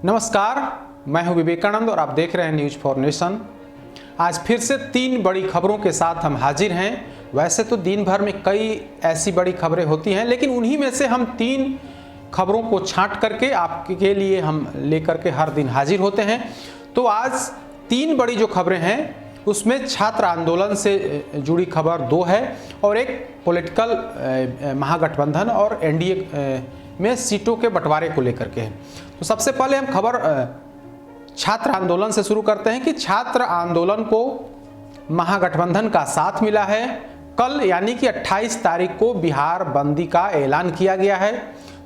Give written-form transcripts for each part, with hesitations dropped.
नमस्कार, मैं हूं विवेकानंद और आप देख रहे हैं न्यूज फॉर नेशन। आज फिर से 3 बड़ी खबरों के साथ हम हाजिर हैं। वैसे तो दिन भर में कई ऐसी बड़ी खबरें होती हैं, लेकिन उन्हीं में से हम 3 खबरों को छांट करके आपके लिए हम लेकर के हर दिन हाजिर होते हैं। तो आज 3 बड़ी जो खबरें हैं उसमें छात्र आंदोलन से जुड़ी खबर 2 है और एक पॉलिटिकल महागठबंधन और एनडीए में सीटों के बंटवारे को लेकर के है। तो सबसे पहले हम खबर छात्र आंदोलन से शुरू करते हैं कि छात्र आंदोलन को महागठबंधन का साथ मिला है। कल यानी कि 28 तारीख को बिहार बंदी का ऐलान किया गया है।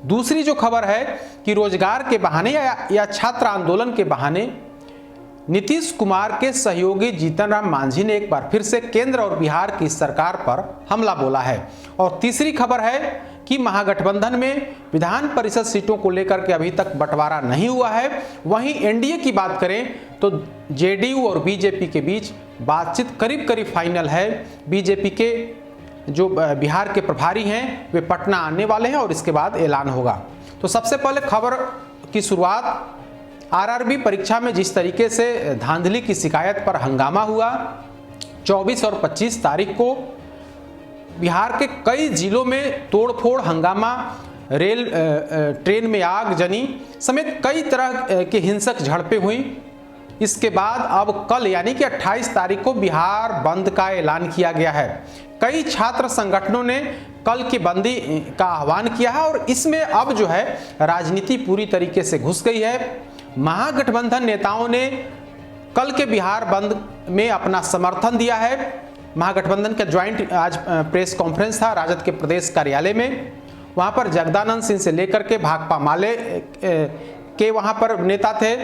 दूसरी जो खबर है कि रोजगार के बहाने या छात्र आंदोलन के बहाने नीतीश कुमार के सहयोगी जीतन राम मांझी ने एक बार फिर से केंद्र और बिहार की सरकार पर हमला बोला है। और तीसरी खबर है कि महागठबंधन में विधान परिषद सीटों को लेकर के अभी तक बंटवारा नहीं हुआ है। वहीं एनडीए की बात करें तो जेडीयू और बीजेपी के बीच बातचीत करीब करीब फाइनल है। बीजेपी के जो बिहार के प्रभारी हैं वे पटना आने वाले हैं और इसके बाद ऐलान होगा। तो सबसे पहले खबर की शुरुआत आरआरबी परीक्षा में जिस तरीके से धांधली की शिकायत पर हंगामा हुआ, 24 और 25 तारीख को बिहार के कई जिलों में तोड़फोड़ हंगामा, रेल ट्रेन में आग जनी समेत कई तरह की हिंसक झड़पें हुई। इसके बाद अब कल यानी कि 28 तारीख को बिहार बंद का ऐलान किया गया है। कई छात्र संगठनों ने कल की बंदी का आह्वान किया है और इसमें अब जो है राजनीति पूरी तरीके से घुस गई है। महागठबंधन नेताओं ने कल के बिहार बंद में अपना समर्थन दिया है। महागठबंधन का ज्वाइंट आज प्रेस कॉन्फ्रेंस था राजद के प्रदेश कार्यालय में। वहां पर जगदानंद सिंह से लेकर के भाकपा माले के वहां पर नेता थे।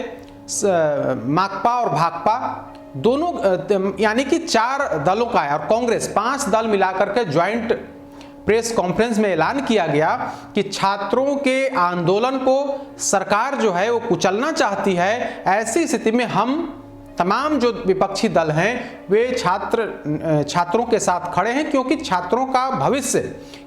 माकपा और भाकपा दोनों यानी कि 4 दलों का है और कांग्रेस 5 दल मिलाकर के ज्वाइंट प्रेस कॉन्फ्रेंस में ऐलान किया गया कि छात्रों के आंदोलन को सरकार जो है वो कुचलना चाहती है। ऐसी स्थिति में हम तमाम जो विपक्षी दल हैं वे छात्रों के साथ खड़े हैं, क्योंकि छात्रों का भविष्य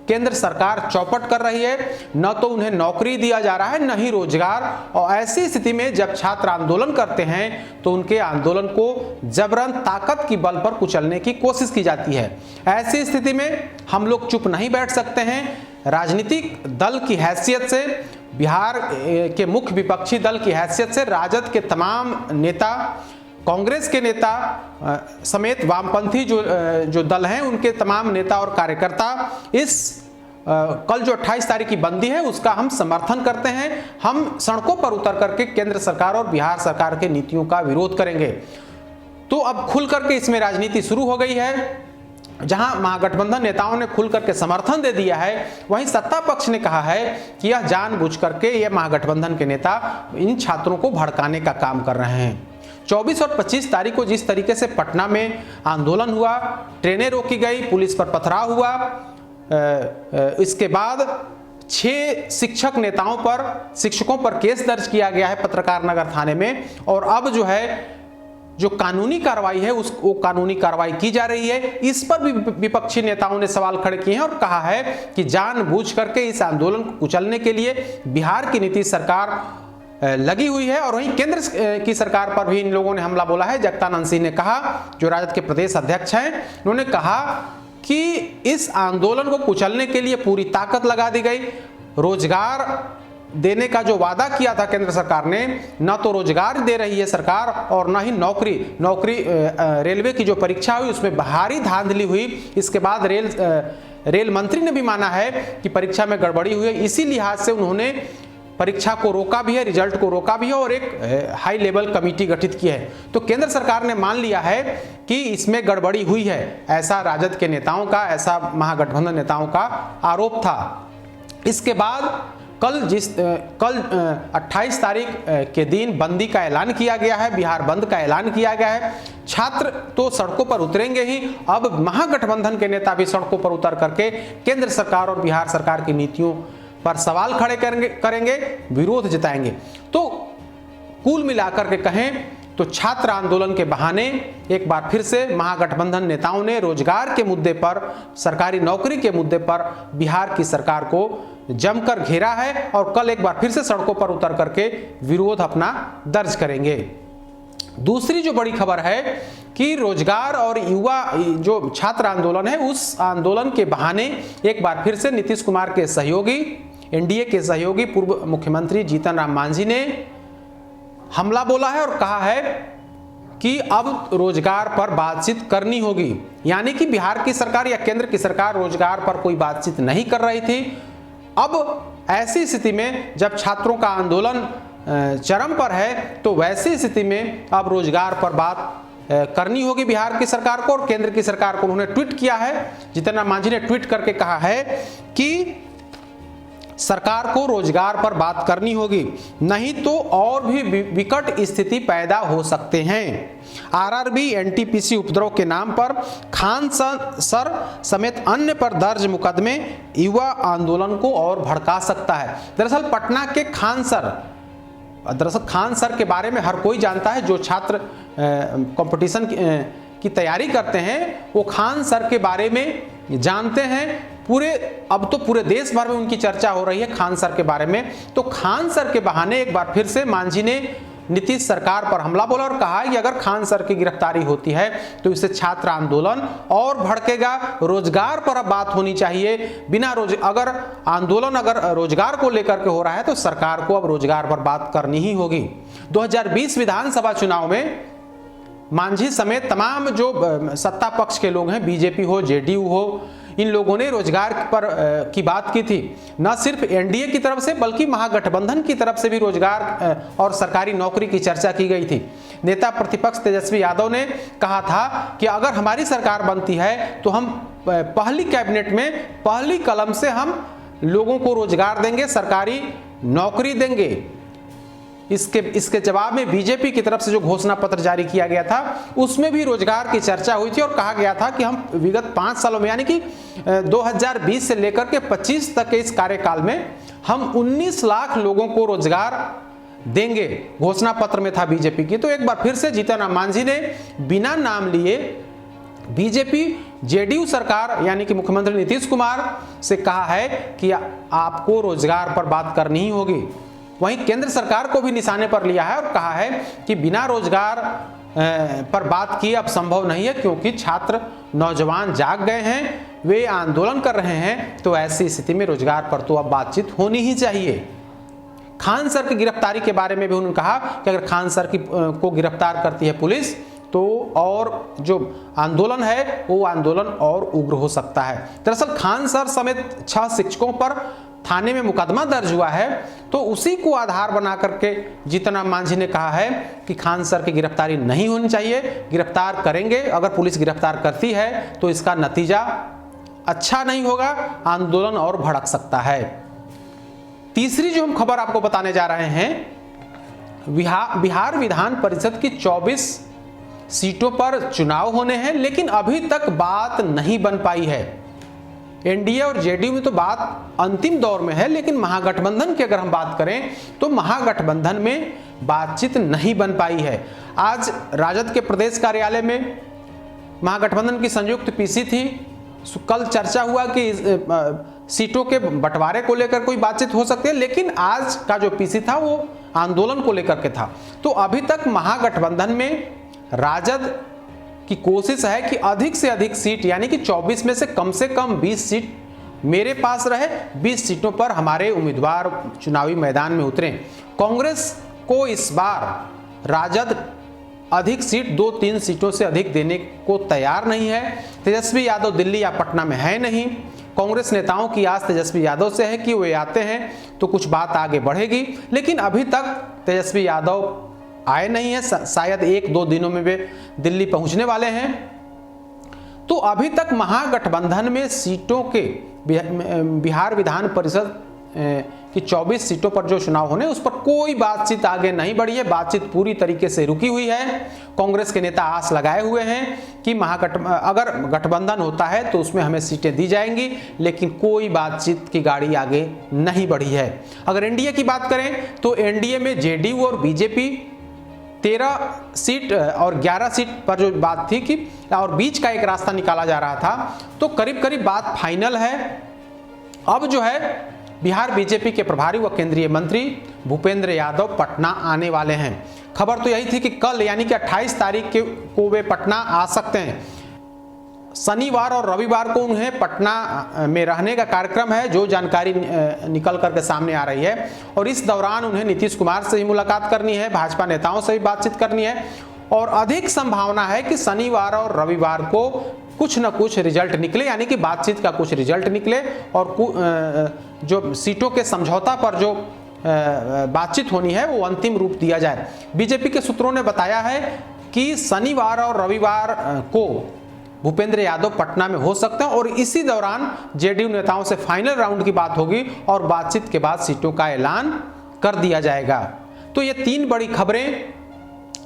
केंद्र सरकार चौपट कर रही है। न तो उन्हें नौकरी दिया जा रहा है न ही रोजगार। और ऐसी स्थिति में जब छात्र आंदोलन करते हैं तो उनके आंदोलन को जबरन ताकत की बल पर कुचलने की कोशिश की जाती है। ऐसी स्थिति में हम लोग चुप नहीं बैठ सकते हैं। राजनीतिक दल की हैसियत से, बिहार के मुख्य विपक्षी दल की हैसियत से राजद के तमाम नेता, कांग्रेस के नेता समेत वामपंथी जो दल हैं उनके तमाम नेता और कार्यकर्ता इस कल जो 28 तारीख की बंदी है उसका हम समर्थन करते हैं। हम सड़कों पर उतर करके केंद्र सरकार और बिहार सरकार के नीतियों का विरोध करेंगे। तो अब खुल करके इसमें राजनीति शुरू हो गई है। जहां महागठबंधन नेताओं ने खुल करके समर्थन दे दिया है, वहीं सत्ता पक्ष ने कहा है कि यह जानबूझ करके यह महागठबंधन के नेता इन छात्रों को भड़काने का काम कर रहे हैं। 24 और 25 तारीख को जिस तरीके से पटना में आंदोलन हुआ, ट्रेनें रोकी गई, पुलिस पर पथराव हुआ, इसके बाद 6 शिक्षकों पर केस दर्ज किया गया है पत्रकार नगर थाने में। और अब जो है जो कानूनी कार्रवाई है वो कानूनी कार्रवाई की जा रही है। इस पर भी विपक्षी नेताओं ने सवाल खड़े किए हैं और कहा है कि जानबूझ करके इस आंदोलन को कुचलने के लिए बिहार की नीतीश सरकार लगी हुई है। और वहीं केंद्र की सरकार पर भी इन लोगों ने हमला बोला है। जगदानंद सिंह ने कहा, जो राजद के प्रदेश अध्यक्ष हैं, उन्होंने कहा कि इस आंदोलन को कुचलने के लिए पूरी ताकत लगा दी गई। रोजगार देने का जो वादा किया था केंद्र सरकार ने, न तो रोजगार दे रही है सरकार और न ही नौकरी रेलवे की जो परीक्षा हुई उसमें भारी धांधली हुई। इसके बाद रेल मंत्री ने भी माना है कि परीक्षा में गड़बड़ी हुई है। इसी लिहाज से उन्होंने परीक्षा को रोका भी है, रिजल्ट को रोका भी है और एक हाई लेवल कमेटी गठित की है। तो केंद्र सरकार ने मान लिया है कि इसमें गड़बड़ी हुई है, ऐसा राजद के नेताओं का, ऐसा महागठबंधन नेताओं का आरोप था। इसके बाद कल 28 तारीख के दिन बंदी का ऐलान किया गया है, बिहार बंद का ऐलान किया गया है। छात्र तो सड़कों पर उतरेंगे ही, अब महागठबंधन के नेता भी सड़कों पर उतर करके केंद्र सरकार और बिहार सरकार की नीतियों पर सवाल खड़े करेंगे, विरोध जताएंगे। तो कुल मिलाकर के कहें तो छात्र आंदोलन के बहाने एक बार फिर से महागठबंधन नेताओं ने रोजगार के मुद्दे पर, सरकारी नौकरी के मुद्दे पर बिहार की सरकार को जमकर घेरा है और कल एक बार फिर से सड़कों पर उतर करके विरोध अपना दर्ज करेंगे। दूसरी जो बड़ी खबर है कि रोजगार और युवा जो छात्र आंदोलन है, उस आंदोलन के बहाने एक बार फिर से नीतीश कुमार के सहयोगी, एनडीए के सहयोगी पूर्व मुख्यमंत्री जीतन राम मांझी ने हमला बोला है और कहा है कि अब रोजगार पर बातचीत करनी होगी। यानी कि बिहार की सरकार या केंद्र की सरकार रोजगार पर कोई बातचीत नहीं कर रही थी। अब ऐसी स्थिति में जब छात्रों का आंदोलन चरम पर है, तो वैसी स्थिति में अब रोजगार पर बात करनी होगी बिहार की सरकार को और केंद्र की सरकार को। उन्होंने ट्वीट किया है, जीतन राम मांझी ने ट्वीट करके कहा है कि सरकार को रोजगार पर बात करनी होगी, नहीं तो और भी विकट स्थिति पैदा हो सकते हैं। आरआरबी एनटीपीसी उपद्रव के नाम पर खान सर समेत अन्य पर दर्ज मुकदमे युवा आंदोलन को और भड़का सकता है। दरअसल पटना के खान सर के बारे में हर कोई जानता है। जो छात्र कंपटीशन की तैयारी करते हैं वो खान सर के बारे में जानते हैं। अब तो पूरे देश भर में उनकी चर्चा हो रही है खान सर के बारे में। तो खान सर के बहाने एक बार फिर से मांझी ने नीतीश सरकार पर हमला बोला और कहा कि अगर खान सर की गिरफ्तारी होती है तो इससे छात्र आंदोलन और भड़केगा। रोजगार पर अब बात होनी चाहिए। अगर आंदोलन रोजगार को लेकर के हो रहा है तो सरकार को अब रोजगार पर बात करनी ही होगी। 2020 विधानसभा चुनाव में मांझी समेत तमाम जो सत्ता पक्ष के लोग हैं, बीजेपी हो, जेडीयू हो, इन लोगों ने रोजगार पर की बात की थी। न सिर्फ एनडीए की तरफ से बल्कि महागठबंधन की तरफ से भी रोजगार और सरकारी नौकरी की चर्चा की गई थी। नेता प्रतिपक्ष तेजस्वी यादव ने कहा था कि अगर हमारी सरकार बनती है तो हम पहली कैबिनेट में पहली कलम से हम लोगों को रोजगार देंगे, सरकारी नौकरी देंगे। इसके जवाब में बीजेपी की तरफ से जो घोषणा पत्र जारी किया गया था उसमें भी रोजगार की चर्चा हुई थी और कहा गया था कि हम विगत 5 सालों में यानी कि 2020 से लेकर के 25 तक के इस कार्यकाल में हम 19 लाख लोगों को रोजगार देंगे, घोषणा पत्र में था बीजेपी की। तो एक बार फिर से जीतन राम मांझी ने बिना नाम लिए बीजेपी जेडीयू सरकार यानी कि मुख्यमंत्री नीतीश कुमार से कहा है कि आपको रोजगार पर बात करनी ही होगी। वहीं केंद्र सरकार को भी निशाने पर लिया है और कहा है कि बिना रोजगार पर बात किए अब संभव नहीं है, क्योंकि छात्र नौजवान जाग गए हैं, वे आंदोलन कर रहे हैं। तो ऐसी स्थिति में रोजगार पर तो अब बातचीत होनी ही चाहिए। खान सर की गिरफ्तारी के बारे में भी उन्होंने कहा कि अगर खान सर को गिरफ्तार करती है पुलिस तो और जो आंदोलन है वो आंदोलन और उग्र हो सकता है। दरअसल खान सर समेत 6 शिक्षकों पर थाने में मुकदमा दर्ज हुआ है, तो उसी को आधार बना करके जीतन राम मांझी ने कहा है कि खान सर की गिरफ्तारी नहीं होनी चाहिए। गिरफ्तार करेंगे, अगर पुलिस गिरफ्तार करती है तो इसका नतीजा अच्छा नहीं होगा, आंदोलन और भड़क सकता है। तीसरी जो हम खबर आपको बताने जा रहे हैं, बिहार विधान परिषद की 24 सीटों पर चुनाव होने हैं, लेकिन अभी तक बात नहीं बन पाई है। एनडीए और जेडीयू में तो बात अंतिम दौर में है, लेकिन महागठबंधन की अगर हम बात करें तो महागठबंधन में बातचीत नहीं बन पाई है। आज राजद के प्रदेश कार्यालय में महागठबंधन की संयुक्त पीसी थी। कल चर्चा हुआ कि सीटों के बंटवारे को लेकर कोई बातचीत हो सकती है, लेकिन आज का जो पीसी था वो आंदोलन को लेकर के था। तो अभी तक महागठबंधन में राजद की कोशिश है कि अधिक से अधिक सीट यानी कि 24 में से कम 20 सीट मेरे पास रहे, 20 सीटों पर हमारे उम्मीदवार चुनावी मैदान में उतरे। कांग्रेस को इस बार राजद अधिक सीट 2-3 सीटों से अधिक देने को तैयार नहीं है। तेजस्वी यादव दिल्ली या पटना में है नहीं। कांग्रेस नेताओं की आस तेजस्वी यादव से है कि वे आते हैं तो कुछ बात आगे बढ़ेगी, लेकिन अभी तक तेजस्वी यादव आए नहीं है। शायद 1-2 दिनों में वे दिल्ली पहुंचने वाले हैं। तो अभी तक महागठबंधन में सीटों के बिहार विधान परिषद की 24 सीटों पर जो चुनाव होने उस पर कोई बातचीत आगे नहीं बढ़ी है। बातचीत पूरी तरीके से रुकी हुई है। कांग्रेस के नेता आस लगाए हुए हैं कि अगर गठबंधन होता है तो उसमें हमें सीटें दी जाएंगी, लेकिन कोई बातचीत की गाड़ी आगे नहीं बढ़ी है। अगर एनडीए की बात करें तो एनडीए में जेडीयू और बीजेपी 13 सीट और 11 सीट पर जो बात थी कि और बीच का एक रास्ता निकाला जा रहा था, तो करीब करीब बात फाइनल है। अब जो है बिहार बीजेपी के प्रभारी व केंद्रीय मंत्री भूपेंद्र यादव पटना आने वाले हैं। खबर तो यही थी कि कल यानी कि 28 तारीख को वे पटना आ सकते हैं। शनिवार और रविवार को उन्हें पटना में रहने का कार्यक्रम है, जो जानकारी निकल करके सामने आ रही है। और इस दौरान उन्हें नीतीश कुमार से भी मुलाकात करनी है, भाजपा नेताओं से भी बातचीत करनी है और अधिक संभावना है कि शनिवार और रविवार को कुछ न कुछ रिजल्ट निकले, यानी कि बातचीत का कुछ रिजल्ट निकले और जो सीटों के समझौता पर जो बातचीत होनी है वो अंतिम रूप दिया जाए। बीजेपी के सूत्रों ने बताया है कि शनिवार और रविवार को भूपेंद्र यादव पटना में हो सकते हैं और इसी दौरान जेडीयू नेताओं से फाइनल राउंड की बात होगी और बातचीत के बाद सीटों का ऐलान कर दिया जाएगा। तो ये 3 बड़ी खबरें,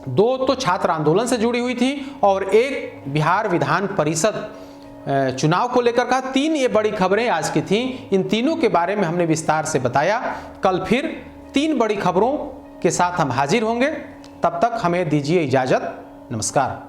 2 तो छात्र आंदोलन से जुड़ी हुई थी और एक बिहार विधान परिषद चुनाव को लेकर का। 3 ये बड़ी खबरें आज की थी। इन तीनों के बारे में हमने विस्तार से बताया। कल फिर 3 बड़ी खबरों के साथ हम हाजिर होंगे। तब तक हमें दीजिए इजाजत। नमस्कार।